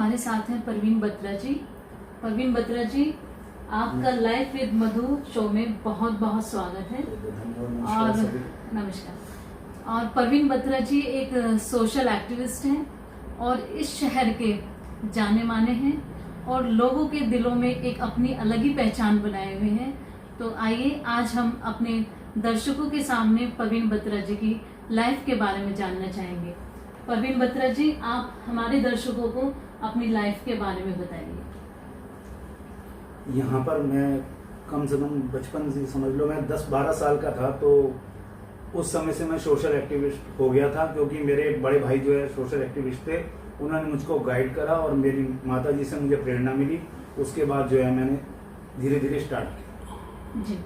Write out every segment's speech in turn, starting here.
हमारे साथ हैं परवीन बत्रा जी। परवीन बत्रा जी, आपका लाइफ विद मधु शो में बहुत बहुत स्वागत है। और नमस्कार। और परवीन बत्रा जी एक सोशल एक्टिविस्ट हैं और इस शहर के जाने माने हैं और लोगों के दिलों में एक अपनी अलग ही पहचान बनाए हुए हैं। तो आइए आज हम अपने दर्शकों के सामने परवीन बत्रा जी की लाइफ के बारे में जानना चाहेंगे। परवीन बत्रा जी, आप हमारे दर्शकों को अपनी लाइफ के बारे में बताइए। यहाँ पर मैं कम से कम बचपन से समझ लो मैं 10-12 साल का था, तो उस समय से मैं सोशल एक्टिविस्ट हो गया था, क्योंकि मेरे बड़े भाई जो है सोशल एक्टिविस्ट थे। उन्होंने मुझको गाइड करा और मेरी माता जी से मुझे प्रेरणा मिली। उसके बाद जो है मैंने धीरे धीरे स्टार्ट किया जी।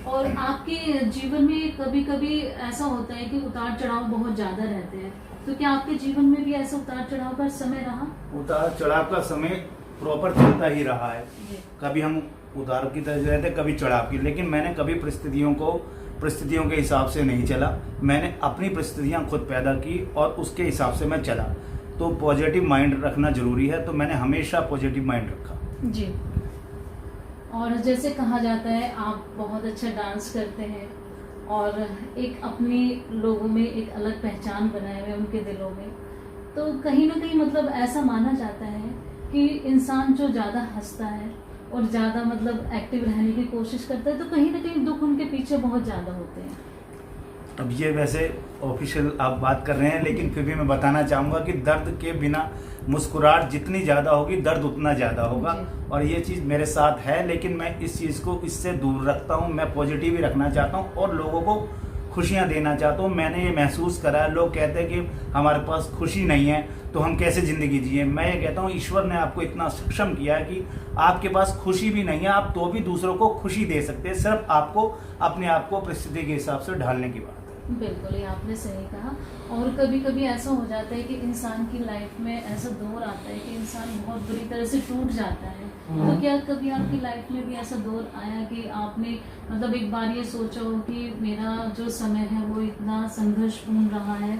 और आपके जीवन में कभी कभी ऐसा होता है कि उतार चढ़ाव बहुत ज्यादा रहते हैं, तो क्या आपके जीवन में भी ऐसा उतार चढ़ाव का समय रहा? उतार चढ़ाव का समय प्रॉपर चलता ही रहा है। कभी हम उतार की तरह रहते, कभी चढ़ाव की, लेकिन मैंने कभी परिस्थितियों के हिसाब से नहीं चला। मैंने अपनी परिस्थितियां खुद पैदा की और उसके हिसाब से मैं चला। तो पॉजिटिव माइंड रखना जरूरी है, तो मैंने हमेशा पॉजिटिव माइंड रखा जी। और जैसे कहा जाता है आप बहुत अच्छा डांस करते हैं और एक अपनी लोगों में एक अलग पहचान बनाए हुए उनके दिलों में, तो कहीं ना कहीं मतलब ऐसा माना जाता है कि इंसान जो ज़्यादा हंसता है और ज़्यादा मतलब एक्टिव रहने की कोशिश करता है, तो कहीं ना कहीं दुख उनके पीछे बहुत ज़्यादा होते हैं। अब ये वैसे ऑफिशियल आप बात कर रहे हैं, लेकिन फिर भी मैं बताना चाहूँगा कि दर्द के बिना मुस्कुराहट जितनी ज़्यादा होगी, दर्द उतना ज़्यादा होगा। और ये चीज़ मेरे साथ है, लेकिन मैं इस चीज़ को इससे दूर रखता हूँ। मैं पॉजिटिव ही रखना चाहता हूँ और लोगों को खुशियाँ देना चाहता हूँ। मैंने ये महसूस करा है, लोग कहते हैं कि हमारे पास खुशी नहीं है तो हम कैसे ज़िंदगी जिए। मैं ये कहता हूँ ईश्वर ने आपको इतना सक्षम किया है कि आपके पास खुशी भी नहीं है, आप तो भी दूसरों को खुशी दे सकते हैं। सिर्फ आपको अपने आप को परिस्थिति के हिसाब से ढालने की बात है। बिल्कुल, ये आपने सही कहा। और कभी कभी ऐसा हो जाता है कि इंसान की लाइफ में ऐसा दौर आता है कि इंसान बहुत बुरी तरह से टूट जाता है। तो क्या कभी आपकी लाइफ में भी ऐसा दौर आया कि आपने मतलब एक बार ये सोचा हो कि मेरा जो समय है वो इतना संघर्षपूर्ण रहा है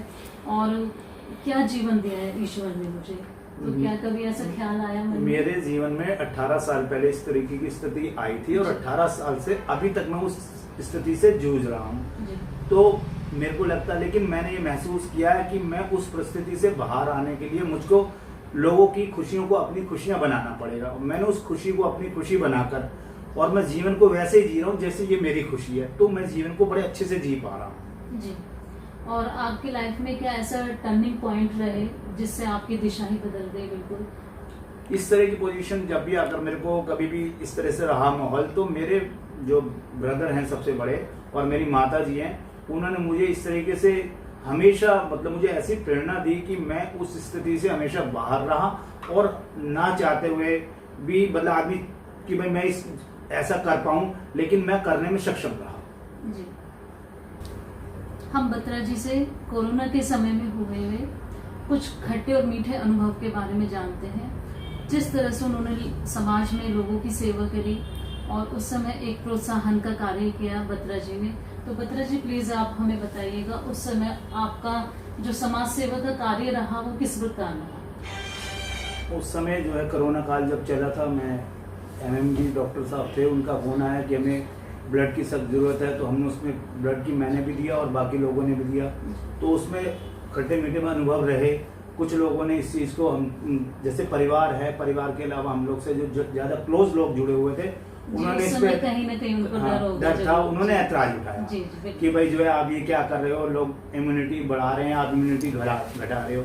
और क्या जीवन दिया है ईश्वर ने मुझे, तो क्या कभी ऐसा ख्याल आया? मेरे जीवन में 18 साल पहले इस तरीके की स्थिति आई थी और 18 साल से अभी तक मैं उस स्थिति से जूझ रहा हूँ। तो मेरे को लगता है, लेकिन मैंने ये महसूस किया है कि मैं उस परिस्थिति से बाहर आने के लिए मुझको लोगों की खुशियों को अपनी खुशियां बनाना पड़ेगा। मैंने उस खुशी को अपनी खुशी बनाकर और मैं जीवन को वैसे ही जी रहा हूँ जैसे ये मेरी खुशी है। तो मैं जीवन को बड़े अच्छे से जी पा रहा हूँ जी। और आपकी लाइफ में क्या ऐसा टर्निंग पॉइंट रहे जिससे आपकी दिशा ही बदल गई? बिल्कुल इस तरह की पोजीशन जब भी आकर मेरे को कभी भी इस तरह से रहा माहौल, तो मेरे जो ब्रदर हैं सबसे बड़े और मेरी माता जी हैं, उन्होंने मुझे इस तरीके से हमेशा मतलब मुझे ऐसी प्रेरणा दी कि मैं उस स्थिति से हमेशा बाहर रहा और ना चाहते हुए भी मतलब आदमी कि भाई मैं ऐसा कर पाऊं, लेकिन मैं करने में सक्षम रहा जी। हम बत्रा जी से कोरोना के समय में हुए कुछ खट्टे और मीठे अनुभव के बारे में जानते हैं। जिस तरह से उन्होंने समाज में लोगों की सेवा करी और उस समय एक प्रोत्साहन का कार्य किया बत्रा जी ने। तो बत्रा जी प्लीज आप हमें बताइएगा उस समय आपका जो समाज सेवा का कार्य रहा वो किस प्रकार रहा? उस समय जो है कोरोना काल जब चला था, मैं एमएमडी डॉक्टर साहब थे, उनका फोन आया कि हमें ब्लड की सख्त जरूरत है। तो हमने उसमें ब्लड की मैंने भी दिया और बाकी लोगों ने भी दिया। तो उसमें खट्टे मीठे में अनुभव रहे। कुछ लोगों ने इस चीज़ को, हम जैसे परिवार है, परिवार के अलावा हम लोग से जो ज़्यादा क्लोज लोग जुड़े हुए थे, उन्होंने इस पे कहीं ना कहीं उनको डर था, उन्होंने ऐतराज उठाया कि भाई जो है आप ये क्या कर रहे हो, लोग इम्यूनिटी बढ़ा रहे हैं, आप इम्यूनिटी घटा रहे हो।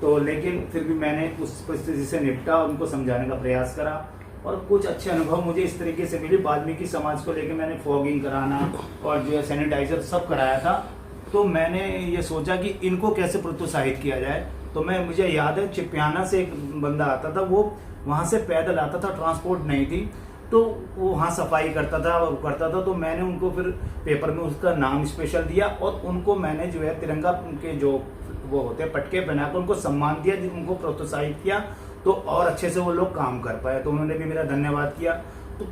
तो लेकिन फिर भी मैंने उस परिस्थिति से निपटा, उनको समझाने का प्रयास करा और कुछ अच्छे अनुभव मुझे इस तरीके से मिले। वाल्मीकि समाज को लेकर मैंने फॉगिंग कराना और जो है सैनिटाइजर सब कराया था। तो मैंने ये सोचा कि इनको कैसे प्रोत्साहित किया जाए। तो मुझे याद है चिपियाना से एक बंदा आता था, वो वहाँ से पैदल आता था, ट्रांसपोर्ट नहीं थी, तो वो वहाँ सफाई करता था। तो मैंने उनको फिर पेपर में उसका नाम स्पेशल दिया और उनको मैंने जो है तिरंगा उनके जो वो होते हैं पटके पहनाकर उनको सम्मान दिया, उनको प्रोत्साहित किया, तो और अच्छे से वो लोग काम कर पाए। तो उन्होंने भी मेरा धन्यवाद किया तो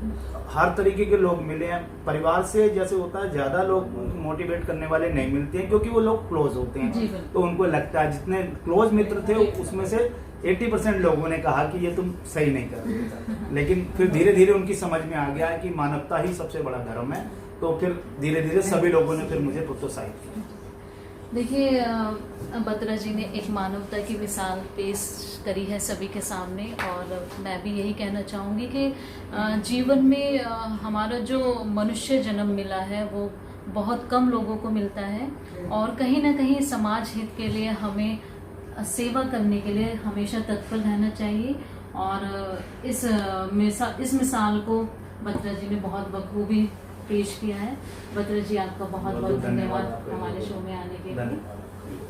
हर तरीके के लोग मिले हैं। परिवार से जैसे होता है ज्यादा लोग मोटिवेट करने वाले नहीं मिलते हैं, क्योंकि वो लोग क्लोज होते हैं, तो उनको लगता है जितने क्लोज मित्र थे उसमें से 80% लोगों ने कहा कि ये तुम सही नहीं कर रहे थे। लेकिन फिर धीरे धीरे उनकी समझ में आ गया है कि मानवता ही सबसे बड़ा धर्म है, तो फिर धीरे धीरे सभी लोगों ने फिर मुझे प्रोत्साहित किया। देखिए बत्रा जी ने एक मानवता की मिसाल पेश करी है सभी के सामने, और मैं भी यही कहना चाहूँगी कि जीवन में हमारा जो मनुष्य जन्म मिला है वो बहुत कम लोगों को मिलता है, और कहीं ना कहीं समाज हित के लिए हमें सेवा करने के लिए हमेशा तत्पर रहना चाहिए। और इस मिसाल को बत्रा जी ने बहुत बखूबी पेश किया है। बत्रा जी आपका बहुत बहुत धन्यवाद हमारे शो में आने के लिए।